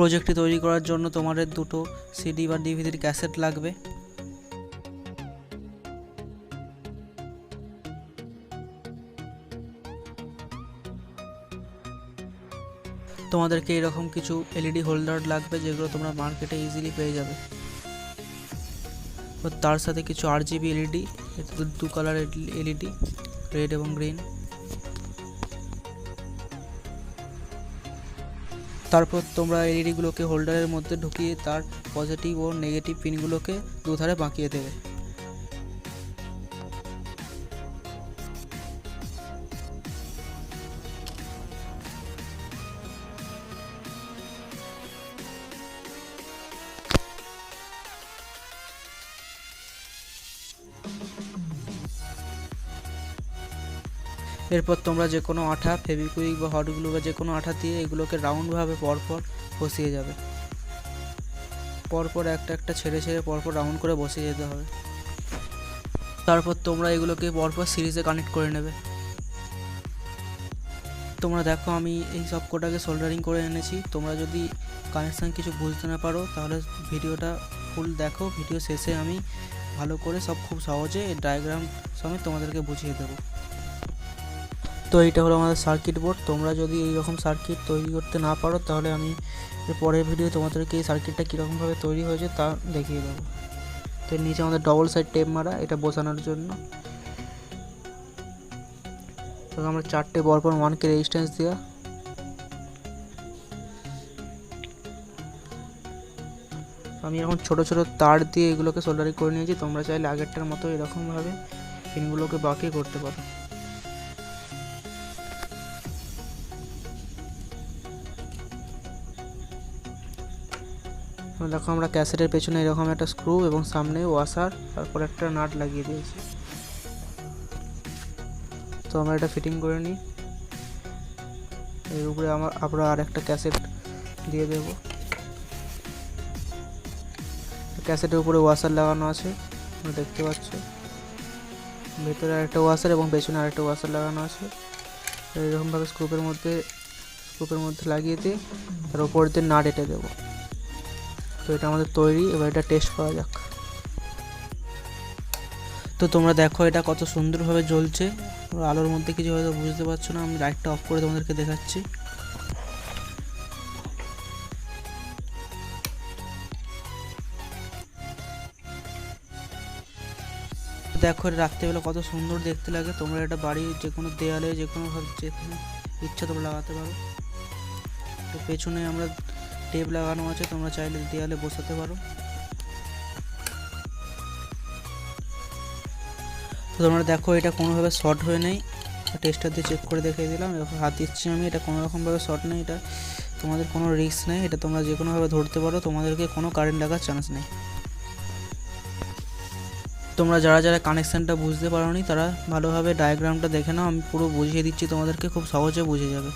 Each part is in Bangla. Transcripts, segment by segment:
প্রজেক্টটি তৈরি করার জন্য তোমাদের দুটো সিডি বা ডিভিডির ক্যাসেট লাগবে। তোমাদেরকে এরকম কিছু এলইডি হোল্ডার লাগবে, যেগুলো তোমরা মার্কেটে ইজিলি পেয়ে যাবে। তার সাথে কিছু RGB এলইডি, দু কালার এলইডি, রেড এবং গ্রিন। তারপর তোমরা এলইডিগুলোকে হোল্ডারের মধ্যে ঢুকিয়ে তার পজিটিভ ও নেগেটিভ পিনগুলোকে দুধারে বাঁকিয়ে দেবে। এরপর তোমরা যে কোনো আঠা, ফেভিকুইক বা হট গ্লু বা যে কোনো আঠা দিয়ে এগুলোকে রাউন্ডভাবে পরপর বসিয়ে যাবে। পরপর একটা ছেড়ে পরপর রাউন্ড করে বসিয়ে যেতে হবে। তারপর তোমরা এগুলোকে পরপর সিরিজে কানেক্ট করে নেবে। তোমরা দেখো আমি এই সব কোটাকে সোল্ডারিং করে এনেছি। তোমরা যদি কানেকশান কিছু বুঝতে না পারো তাহলে ভিডিওটা ফুল দেখো। ভিডিও শেষে আমি ভালো করে সব খুব সহজে ডায়াগ্রাম সমেত তোমাদেরকে বুঝিয়ে দেবো। তো এইটা হলো আমাদের সার্কিট বোর্ড। তোমরা যদি এইরকম সার্কিট তৈরি করতে না পারো তাহলে আমি পরের ভিডিও তোমাদেরকে এই সার্কিটটা কীরকমভাবে তৈরি হয়েছে তা দেখিয়ে দেবো। তো এর নিচে আমাদের ডবল সাইড টেপ মারা, এটা বসানোর জন্য। তো আমরা 4টে পরপর 1K রেজিস্ট্যান্স দেওয়া। আমি এখন ছোট ছোট তার দিয়ে এগুলোকে সোল্ডারিং করে নিয়েছি। তোমরা চাইলে আগেরটার মতো এরকমভাবে পিনগুলোকে বাঁকিয়ে করতে পারো। দেখো আমরা ক্যাসেটের পেছনে এরকম একটা স্ক্রু এবং সামনে ওয়াশার, তারপর একটা নাট লাগিয়ে দিয়েছি। তো আমরা এটা ফিটিং করে নিই। এর উপরে আমরা আর একটা ক্যাসেট দিয়ে দেব। ক্যাসেটের উপরে ওয়াশার লাগানো আছে, তোমরা দেখতে পাচ্ছ। ভেতরে আরেকটা ওয়াশার এবং পেছনে আরেকটা ওয়াশার লাগানো আছে। এরকমভাবে স্ক্রুপের মধ্যে লাগিয়ে দিয়ে তার উপর দিয়ে নাট এঁটে দেবো। তো এটা আমাদের তৈরি। এবার এটা টেস্ট করা যাক। তো তোমরা দেখো এটা কত সুন্দরভাবে জ্বলছে। আলোর মধ্যে কিছু হয়তো বুঝতে পারছো না, আমি লাইটটা অফ করে তোমাদেরকে দেখাচ্ছি। দেখো এটা রাত্রেবেলা কত সুন্দর দেখতে লাগে। তোমরা এটা বাড়ির যে কোনো দেয়ালে যেখানে ইচ্ছা তোমরা লাগাতে পারো। তো পেছনে আমরা টেপ লাগানো আছে, তোমরা চাইলে দেয়ালে বসাতে পারো। তো তোমরা দেখো এটা কোনোভাবে শর্ট হয়ে নেই। টেস্টার দিয়ে চেক করে দেখিয়ে দিলাম। এরকম হাত দিচ্ছি আমি, এটা কোনোরকমভাবে শর্ট নেই। এটা তোমাদের কোনো রিস্ক নেই, এটা তোমরা যে কোনোভাবে ধরতে পারো। তোমাদেরকে কোনো কারেন্ট লাগার চান্স নেই। তোমরা যারা কানেকশানটা বুঝতে পারোনি তারা ভালোভাবে ডায়াগ্রামটা দেখে নাও। আমি পুরো বুঝিয়ে দিচ্ছি, তোমাদেরকে খুব সহজে বুঝে যাবে।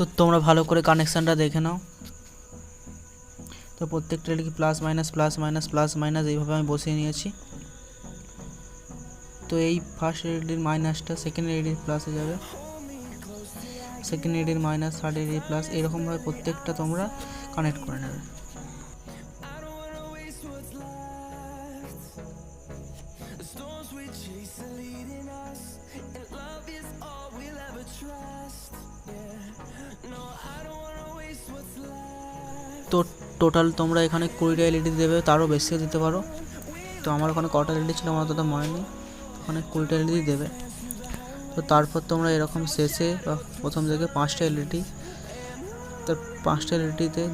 তো তোমরা ভালো করে কানেকশানটা দেখে নাও। তো প্রত্যেকটা এলইডি প্লাস মাইনাস এইভাবে আমি বসিয়ে নিয়েছি। তো এই ফার্স্ট এলইডির মাইনাসটা সেকেন্ড এলইডির প্লাসে যাবে, সেকেন্ড এলইডির মাইনাস থার্ড এলইডির প্লাস, এরকমভাবে প্রত্যেকটা তোমরা কানেক্ট করে নেবে। তো টোটাল তোমরা এখানে 20টা এলইডি দেবে, তারও বেশিও দিতে পারো। তো আমার ওখানে কটা এলইডি ছিল আমার অতটা মনে নেই, ওখানে 20টা এলইডি দেবে। তো তারপর তোমরা এরকম শেষে বা প্রথম থেকে 5টা এলইডি, তো 5টা এলইডিতে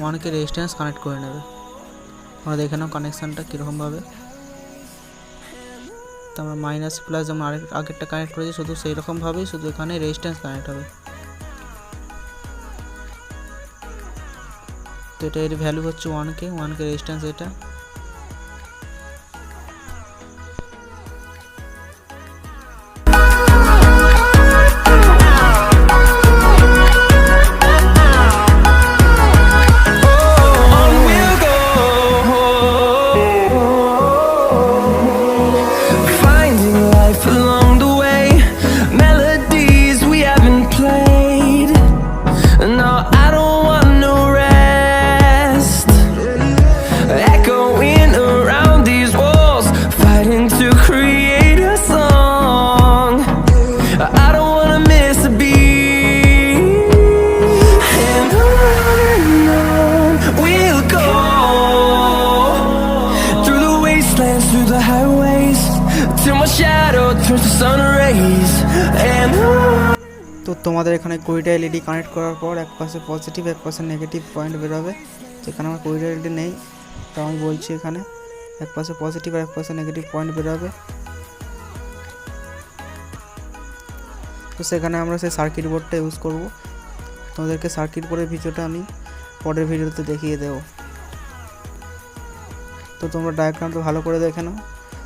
1K রেজিস্ট্যান্স কানেক্ট করে নেবে। তোমরা দেখে নাও কানেকশানটা কীরকমভাবে। তো আমরা মাইনাস প্লাস যেমন আগেরটা কানেক্ট করেছি শুধু সেই রকমভাবেই, শুধু এখানে রেজিস্ট্যান্স কানেক্ট হবে। তো এটা এর ভ্যালু হচ্ছে 1K রেজিস্ট্যান্স এটা। Through the highways till my shadow turns to sun rays and তো তোমাদের এখানে 20টা এলইডি কানেক্ট করার পর এক পাশে পজিটিভ এক পাশে নেগেটিভ পয়েন্ট বেরোবে। যেখানে আমার 20টা এলইডি নেই, তো আমি বলছি এখানে এক পাশে পজিটিভ আর এক পাশে নেগেটিভ পয়েন্ট বেরোবে। তো সেখানে আমরা সেই সার্কিট বোর্ডটা ইউজ করব। তোমাদেরকে সার্কিট বোর্ডের ভিডিওটা আমি পরের ভিডিওতে দেখিয়ে দেবো। তো তোমরা ডায়াগ্রামটা ভালো করে দেখে নাও,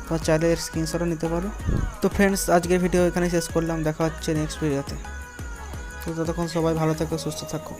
তোমার চাইলে এর স্ক্রিনশটও নিতে পারো। তো ফ্রেন্ডস, আজকের ভিডিও এখানে শেষ করলাম, দেখা হচ্ছে নেক্সট ভিডিওতে। তো ততক্ষণ সবাই ভালো থাকো, সুস্থ থাকো।